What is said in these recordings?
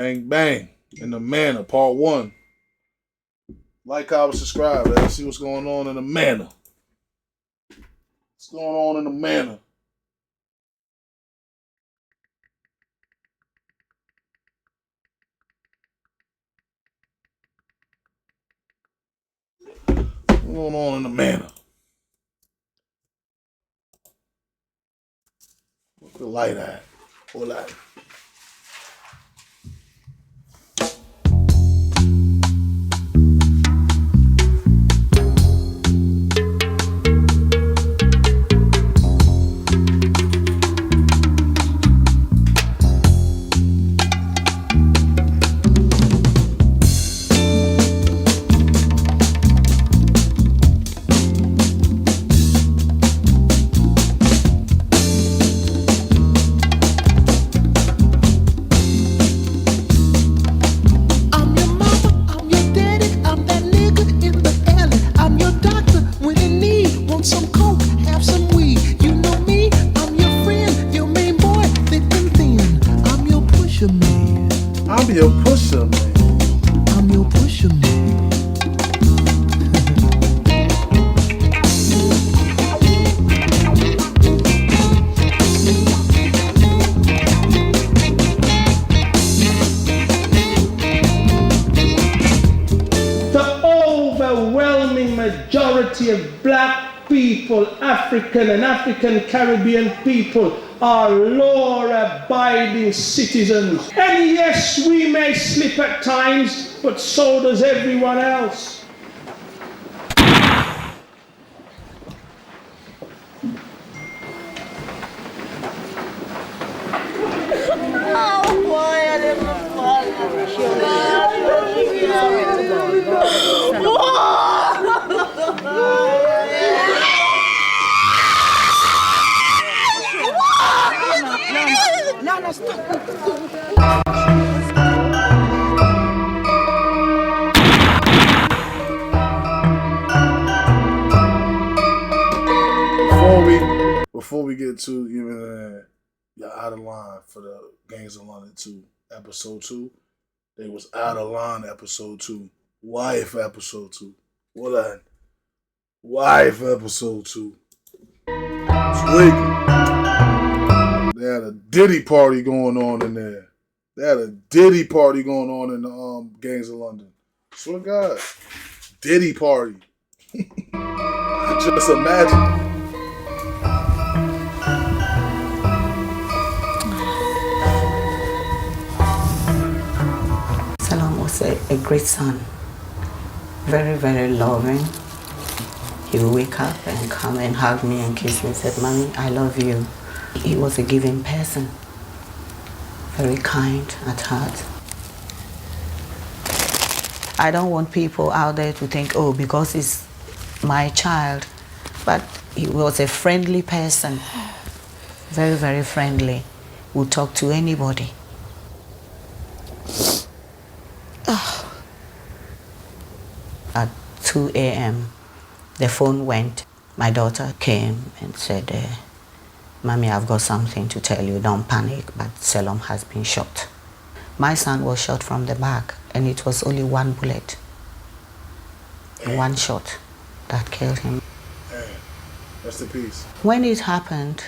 Bang bang in the Manor, part one. Like, comment, subscribe. Let's see what's going on in the Manor. What's going on in the Manor? What's going on in the Manor? What's the light at? What light? I'm your pusher, man. I'm your pusher, man. The overwhelming majority of black people, African and African Caribbean people, are law-abiding citizens. And yes, we may slip at times, but so does everyone else. Oh boy, I didn't no, stop. Before we get to even you're out of line for the Gangs of London 2, episode 2. They was out of line episode 2. Wife episode 2. What a wife episode 2. Tweaking. They had a Diddy party going on in there. They had a Diddy party going on in the Gangs of London. Swear to God. Diddy party. Just imagine. Salam was a great son. Very, very loving. He would wake up and come and hug me and kiss me and said, "Mommy, I love you." He was a giving person. Very kind at heart. I don't want people out there to think, oh, because he's my child. But he was a friendly person. Very, very friendly. Would talk to anybody. At 2 a.m., the phone went. My daughter came and said, "Mommy, I've got something to tell you. Don't panic, but Selim has been shot." My son was shot from the back, and it was only one bullet. One shot that killed him. Rest in peace. When it happened,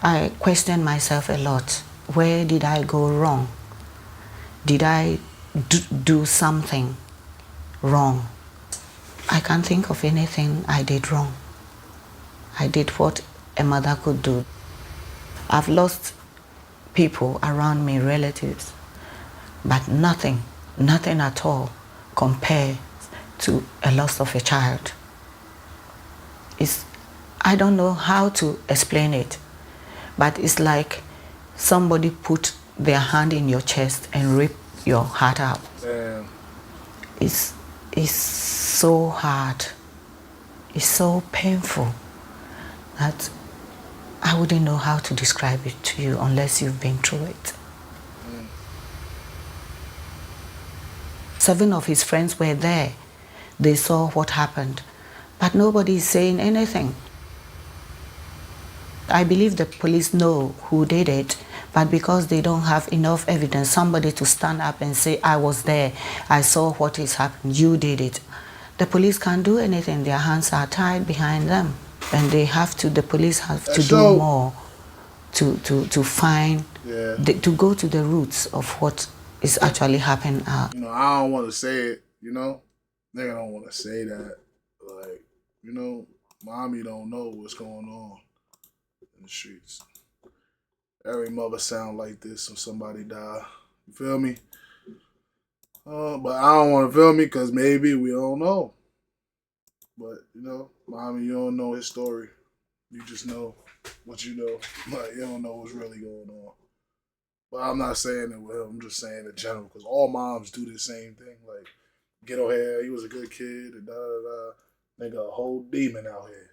I questioned myself a lot. Where did I go wrong? Did I do something wrong? I can't think of anything I did wrong. I did what a mother could do. I've lost people around me, relatives, but nothing at all compares to a loss of a child. I don't know how to explain it, but it's like somebody put their hand in your chest and rip your heart out. Damn. It's so hard. It's so painful that I wouldn't know how to describe it to you unless you've been through it. 7 of his friends were there. They saw what happened, but nobody is saying anything. I believe the police know who did it, But because they don't have enough evidence, somebody to stand up and say, I was there, I saw what is happening, you did it. The police can't do anything. Their hands are tied behind them. And the police have to do more to find, to go to the roots of what is actually happening. I don't want to say it, nigga don't want to say that. Like, mommy don't know what's going on in the streets. Every mother sound like this when somebody die. You feel me? But I don't want to feel me because maybe we don't know. But, mommy, you don't know his story. You just know what you know. Like, you don't know what's really going on. But I'm not saying it with him. I'm just saying in general because all moms do the same thing. Like, get on here, he was a good kid, and da-da-da. Nigga, a whole demon out here.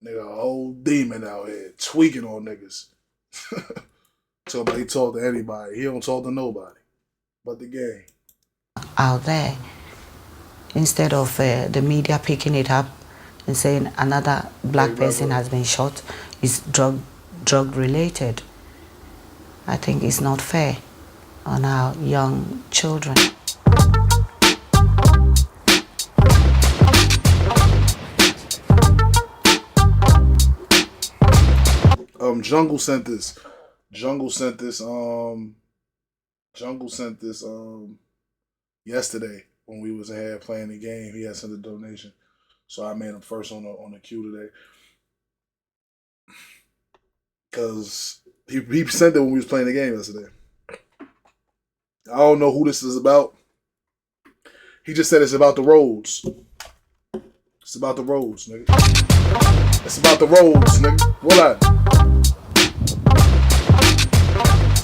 Nigga, a whole demon out here tweaking on niggas. So he talk to anybody. He don't talk to nobody but the gang. Out there, instead of the media picking it up and saying another black person has been shot, is drug related. I think it's not fair on our young children. Jungle sent this yesterday when we was in here playing the game. He had sent a donation, so I made him first on the queue today. Cause he sent it when we was playing the game yesterday. I don't know who this is about. He just said it's about the roads. It's about the roads, nigga. It's about the roads, nigga. What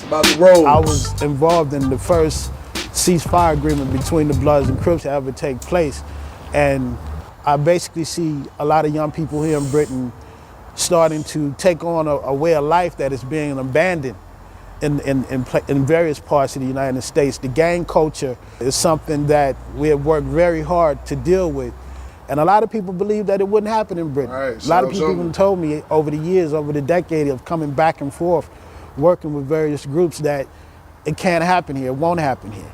about the roads. I was involved in the first ceasefire agreement between the Bloods and Crips to ever take place. And I basically see a lot of young people here in Britain starting to take on a way of life that is being abandoned in various parts of the United States. The gang culture is something that we have worked very hard to deal with. And a lot of people believe that it wouldn't happen in Britain. Right, a lot of people even told me over the years, over the decade of coming back and forth, working with various groups, that it can't happen here, it won't happen here.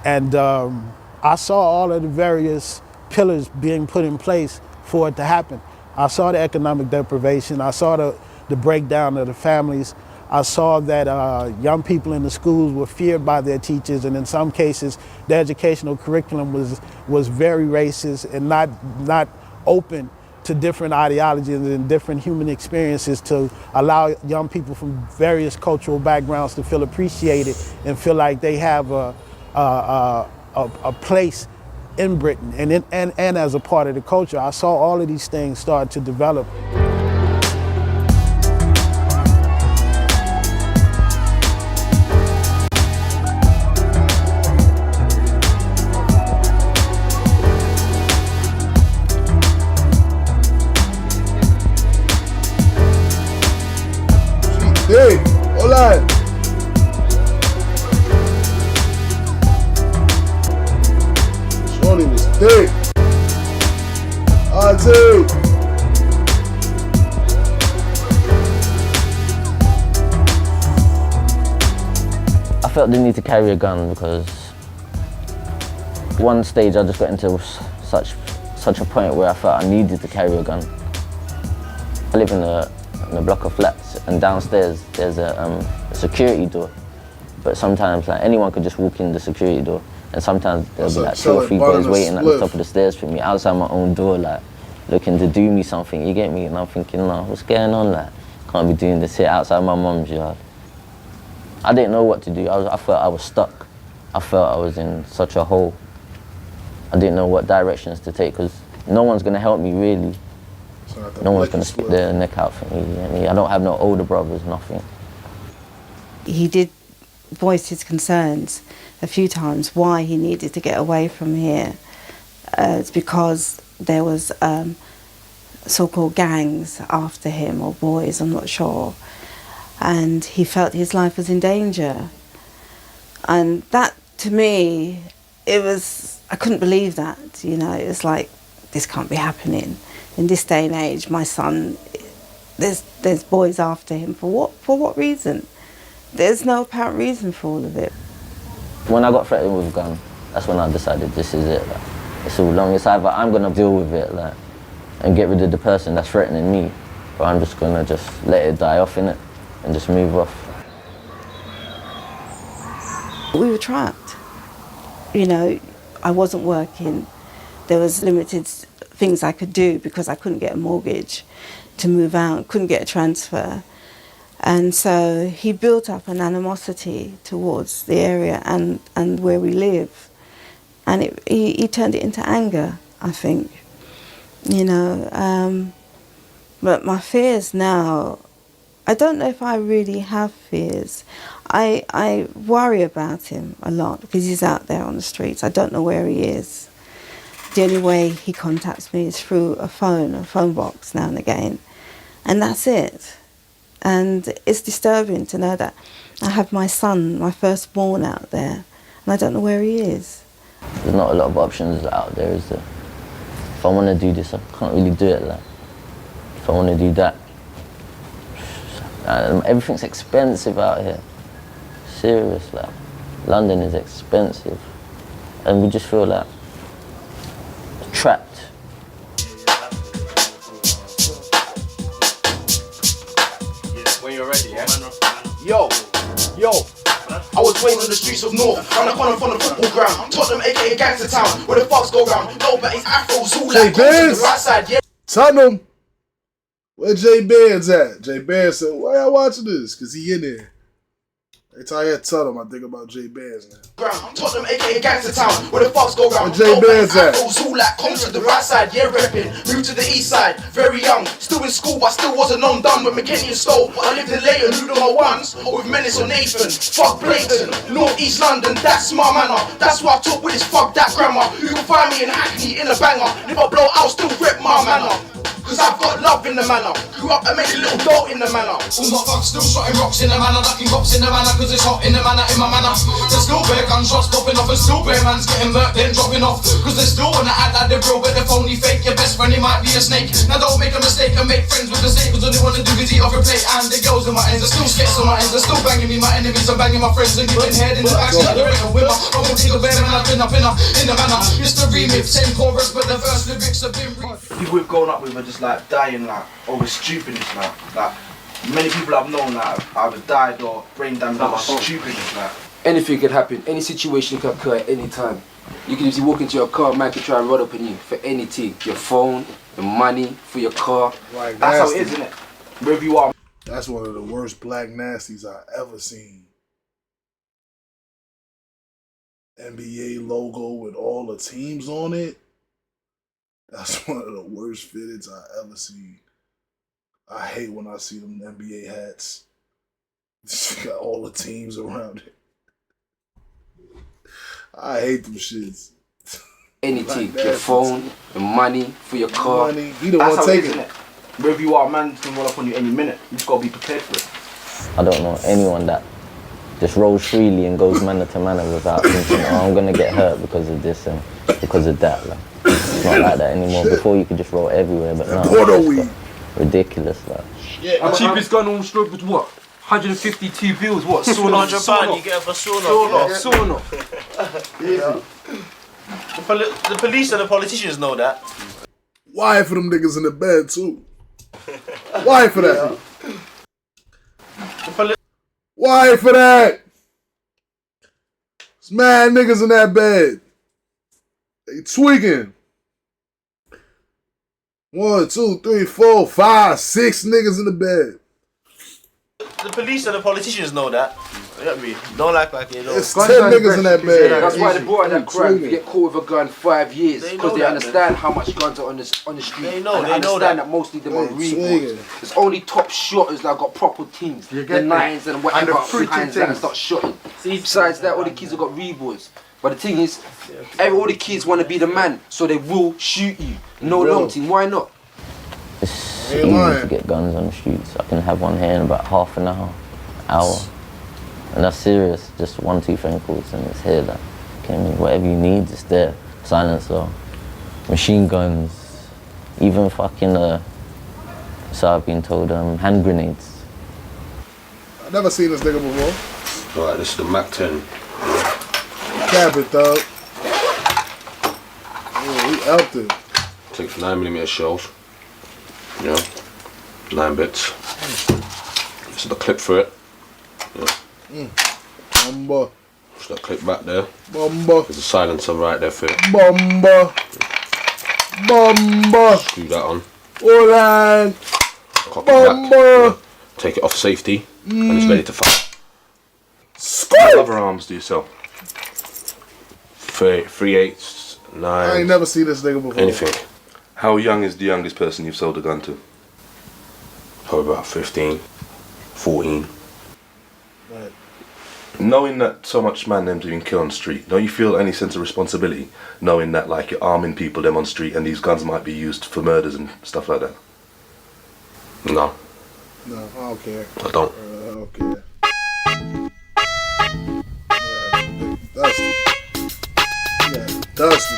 And I saw all of the various pillars being put in place for it to happen. I saw the economic deprivation, I saw the breakdown of the families, I saw that young people in the schools were feared by their teachers, and in some cases, the educational curriculum was very racist and not open to different ideologies and different human experiences to allow young people from various cultural backgrounds to feel appreciated and feel like they have a place in Britain and as a part of the culture. I saw all of these things start to develop. Hey, hola. Shorty was thick. Auntie. I felt the need to carry a gun because one stage I just got into such a point where I felt I needed to carry a gun. I live in a block of flats, and downstairs there's a security door. But sometimes like anyone could just walk in the security door, and sometimes there'll be like 2 or 3 boys waiting at the top of the stairs for me outside my own door, like looking to do me something. You get me? And I'm thinking, no, what's going on? Like, can't be doing this here outside my mum's yard. I didn't know what to do. I felt I was stuck. I felt I was in such a hole. I didn't know what directions to take because no one's gonna help me really. No one's going to stick their neck out for me. I don't have no older brothers, nothing. He did voice his concerns a few times why he needed to get away from here. It's because there was so-called gangs after him, or boys, I'm not sure. And he felt his life was in danger. And that, to me, I couldn't believe that, It was like, this can't be happening. In this day and age, my son there's boys after him. For what reason? There's no apparent reason for all of it. When I got threatened with a gun, that's when I decided this is it. Like, it's all long. It's either I'm gonna deal with it, like, and get rid of the person that's threatening me, or I'm just gonna just let it die off in it and just move off. We were trapped. You know, I wasn't working. There was limited things I could do because I couldn't get a mortgage to move out, couldn't get a transfer. And so he built up an animosity towards the area and where we live. And he turned it into anger, I think. You know, but my fears now, I don't know if I really have fears. I worry about him a lot because he's out there on the streets. I don't know where he is. The only way he contacts me is through a phone box now and again. And that's it. And it's disturbing to know that I have my son, my firstborn, out there, and I don't know where he is. There's not a lot of options out there, is there? If I want to do this, I can't really do it. Like, if I want to do that, everything's expensive out here. Serious, like, London is expensive, and we just feel like trapped. When you're ready, yeah? Yo, I was raised on the streets of North, on the corner from the football ground. Tottenham, aka Gangster Town, where the fucks go round. No, but it's Afro's all like Jay on the right side, yeah. Tottenham. Where Jay Bears at? Jay Bears said, why y'all watching this? Because he in there. Every time I hear Tottenham, I think about Jay Bears now. Tottenham, aka Gangster Town, where the fucks go round. Where Jay Bears at? Afro's all like comes to the right side, yeah, reppin'. Moved to the east side, very young. Still in school, but still wasn't undone with McKinney and Stowe. I lived in Leighton, who my ones, or with Menace or Nathan. Fuck Blatant, North East London, that's my manner. That's why I talk with this fuck that grammar. You can find me in Hackney in a banger. If I blow out, still rep my manner. Cause I've got love in the manor. Grew up and made a little dough in the manor. All my thugs still shotting rocks in the manor, ducking cops in the manor, cause it's hot in the manor, in my manor. There's still bare gunshots popping off, and still bare man's getting murked, then dropping off. Cause they still wanna act like they're real, but they're phony fake. Your best friend, he might be a snake. Now don't make a mistake and make friends with the snake, cause all they wanna do is eat off a plate. And the girls in my ends are still skets on my ends, they're still banging me, my enemies are banging my friends and giving head in the backseat. They're in a winner. I won't take a bear and I've been up in the manor. It's the remix, same chorus, but the first lyrics have been People we've grown up with are just like dying like over stupidness now. Like many people I've known like either died or brain damage over stupidness like. Anything could happen, any situation can occur at any time. You can just walk into your car, man could try and run up on you for anything. Your phone, your money, for your car. Like, That's how nasty. it is, isn't it? Wherever you are. That's one of the worst black nasties I ever seen. NBA logo with all the teams on it. That's one of the worst fitteds I ever seen. I hate when I see them NBA hats. It's got all the teams around it. I hate them shits. Anything, Like your that. phone, your money, for your car. Money, he the That's one how it is, taking isn't it. it? Wherever you are, man can roll up on you any minute. You just gotta be prepared for it. I don't know anyone that just rolls freely and goes manor to manor without thinking, oh, I'm gonna get hurt because of this and because of that. Like, it's not like that anymore. Before you could just roll everywhere, but now Porto it's weed. just ridiculous. Like. The cheapest gun on stroke was what? 152 bills, what? Sauna? £100 you get it for sauna. Sauna. The police and the politicians know that. Why for them niggas in the bed too? Why for that? Why for that? It's mad niggas in that bed. They tweaking. 1, 2, 3, 4, 5, 6 niggas in the bed. The police and the politicians know that. You get me? Don't like you know. It's 10 niggas in that bed. That's why they brought out that crime. You get caught with a gun 5 years They because know they that, understand how much guns are on the street. They know, and they know understand that. most of them are They reborns. swinging. It's only top shotters that got proper teams. The nines and whatever behind that and start shooting. Besides that, all the kids have got reborns. But the thing is, all the kids want to be the man, so they will shoot you. No Bro. long team. Why not? It's Ain't easy lying. to get guns on the streets. I can have one here in about half an hour. And that's serious. Just 1, 2 phone calls and it's here. Like, okay, I mean, whatever you need is there. Silencer, machine guns, even fucking So I've been told hand grenades. I never seen this nigga before. Alright, this is the Mac 10. Cap it, dog. Oh, he out there. Takes 9mm shells. Yeah. 9 bits. This is the clip for it. Yeah. Bomba. Push that clip back there. Bomba. There's a silencer right there for it. Bomba. Bomba. Screw that on. Alright. Cock it back. Yeah. Take it off safety. And it's ready to fire. What other arms do you sell? 3/8, 9. I ain't never seen this nigga before. Anything. How young is the youngest person you've sold a gun to? Probably about 15, 14. Right. Knowing that so much man them's been killed on the street, don't you feel any sense of responsibility knowing that like you're arming people them on the street and these guns might be used for murders and stuff like that? No. No, I don't care. I don't. I don't care. Yeah, dusty. Yeah, dusty.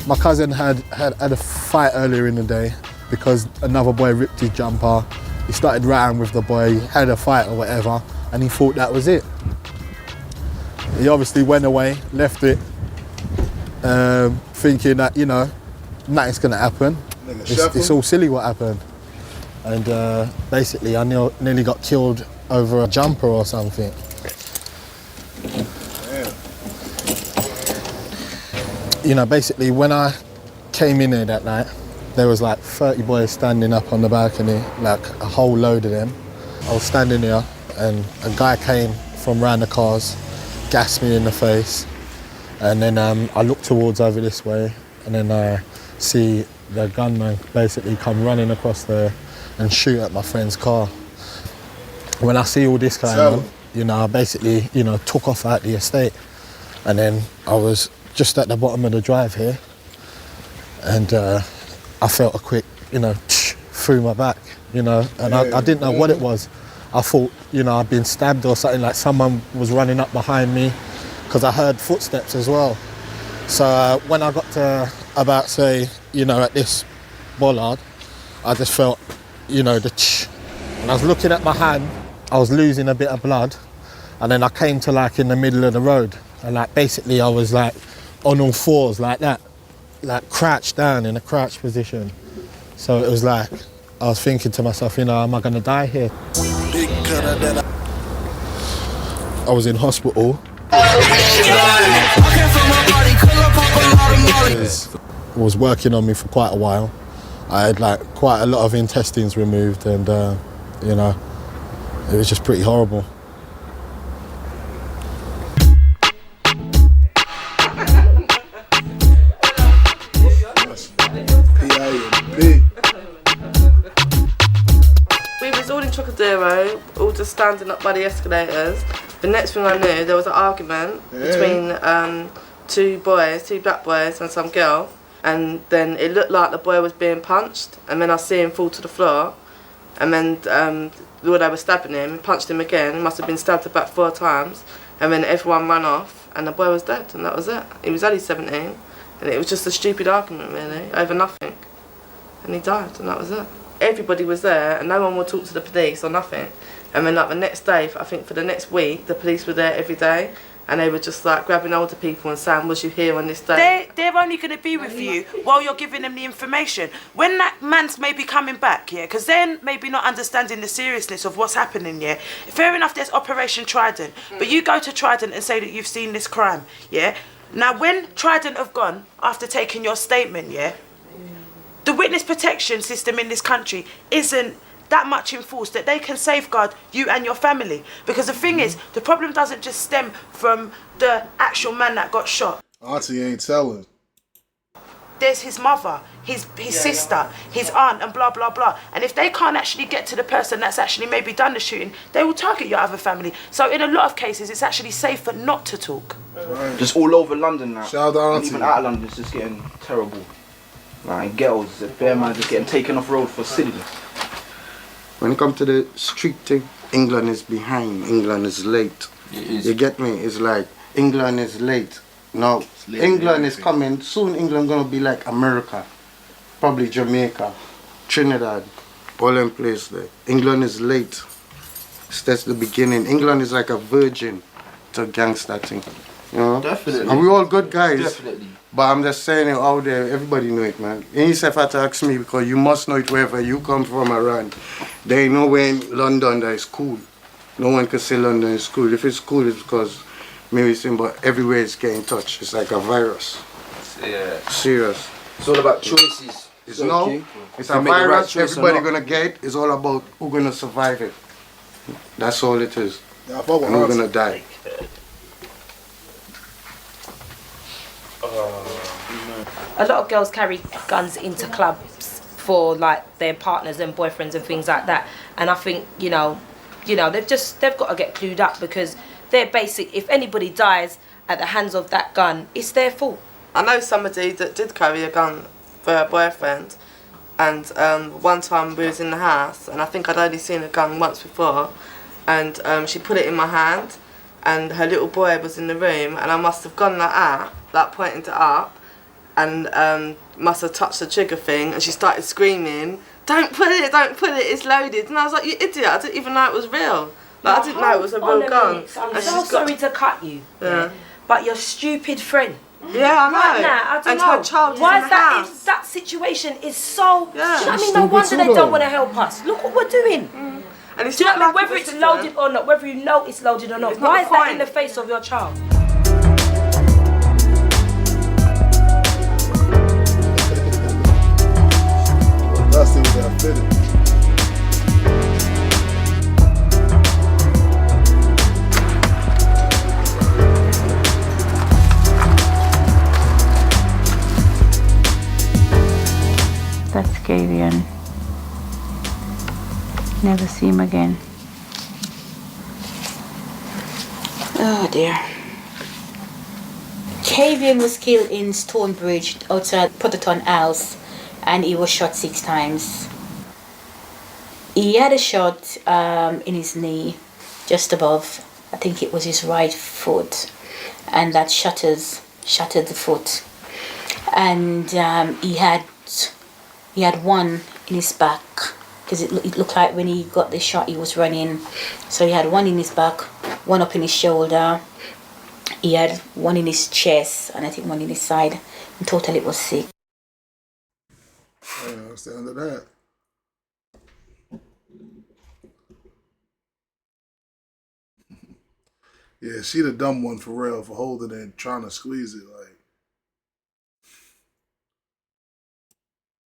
My cousin had a fight earlier in the day because another boy ripped his jumper. He started round with the boy, he had a fight or whatever, and he thought that was it. He obviously went away, left it, thinking that, you know, nothing's gonna happen. It's all silly what happened. And basically I nearly got killed over a jumper or something. Damn. You know, basically when I came in here that night, there was like 30 boys standing up on the balcony, like a whole load of them. I was standing there and a guy came from round the cars, gassed me in the face, and then I looked towards over this way, and then I see the gunman basically come running across there and shoot at my friend's car. When I see all this going on, you know, I basically, you know, took off out the estate, and then I was just at the bottom of the drive here, and I felt a quick, you know, through my back, you know, and I didn't know what it was. I thought, you know, I'd been stabbed or something, like someone was running up behind me, because I heard footsteps as well. So when I got to about, say, you know, at this bollard, I just felt, you know, and I was looking at my hand, I was losing a bit of blood, and then I came to like in the middle of the road, and like basically I was like on all fours like that, like crouched down in a crouch position. So it was like, I was thinking to myself, you know, am I gonna die here? I was in hospital. Was working on me for quite a while. I had like quite a lot of intestines removed, and you know, it was just pretty horrible. We was all in Trocadero, all just standing up by the escalators. The next thing I knew, there was an argument between two black boys and some girl, and then it looked like the boy was being punched, and then I see him fall to the floor, and then they were stabbing him, punched him again. He must have been stabbed about 4 times, and then everyone ran off, and the boy was dead, and that was it. He was only 17, and it was just a stupid argument really, over nothing, and he died, and that was it. Everybody was there, and no one would talk to the police or nothing. And then like the next day, I think for the next week, the police were there every day, and they were just like grabbing older people and saying, was you here on this day? They're only going to be with you while you're giving them the information. When that man's maybe coming back, yeah, because then maybe not understanding the seriousness of what's happening, yeah. Fair enough, there's Operation Trident, but you go to Trident and say that you've seen this crime, yeah. Now when Trident have gone, after taking your statement, yeah, the witness protection system in this country isn't that much enforced that they can safeguard you and your family. Because the thing is, the problem doesn't just stem from the actual man that got shot. Auntie ain't telling. There's his mother, his sister, his aunt, and blah, blah, blah. And if they can't actually get to the person that's actually maybe done the shooting, they will target your other family. So in a lot of cases, it's actually safer not to talk. Right. Just all over London now. Shout out Auntie. Even out of London, it's just getting terrible. Like, girls, a fair man just getting taken off road for silliness. When it comes to the street thing, England is behind, England is late. You get me? It's like, England is late. No, England is coming, soon England gonna be like America, probably Jamaica, Trinidad. All them place there. England is late. That's the beginning. England is like a virgin to gangster thing. You know? Definitely. And we all good guys. Definitely. But I'm just saying it out there, everybody know it, man. And yourself have to ask me because you must know it wherever you come from around. There ain't nowhere in London that is cool. No one can say London is cool. If it's cool, it's because maybe it's but everywhere it's getting touched. It's like a virus. Yeah. Serious. It's all about choices. It's it's a virus, everybody gonna get it. It's all about who gonna survive it. That's all it is. Yeah, and who's gonna die. A lot of girls carry guns into clubs for like their partners and boyfriends and things like that. And I think, you know, they've got to get clued up because they're basic. If anybody dies at the hands of that gun, it's their fault. I know somebody that did carry a gun for her boyfriend, and one time we was in the house, and I think I'd only seen a gun once before, and she put it in my hand, and her little boy was in the room, and I must have gone like that, like pointing it up, and must have touched the trigger thing, and she started screaming, don't put it, it's loaded. And I was like, you idiot, I didn't even know it was real. Like, I didn't know it was a real gun. I'm so sorry to cut you, but your stupid friend. Yeah, I know. Right now, I don't and know. her child Why is in is the that? house. That situation is so. Yeah. Do you know what I mean? No wonder they don't want to help us. Look what we're doing. And it's Do you know not what I mean? like Whether it's loaded or not, whether you know it's loaded or not, It's not why the is that point. in the face of your child? That's the way that fitted. That's Gavian. Never see him again. Oh dear. Kavian was killed in Stonebridge outside Potterton House, and he was shot 6 times. He had a shot in his knee, just above, I think it was his right foot, and that shattered the foot. And he had one in his back, because it looked like when he got the shot he was running. So he had one in his back, one up in his shoulder, he had one in his chest, and I think one in his side. In total it was 6. Yeah, what's the end of that? Yeah, she the dumb one for real, for holding it and trying to squeeze it.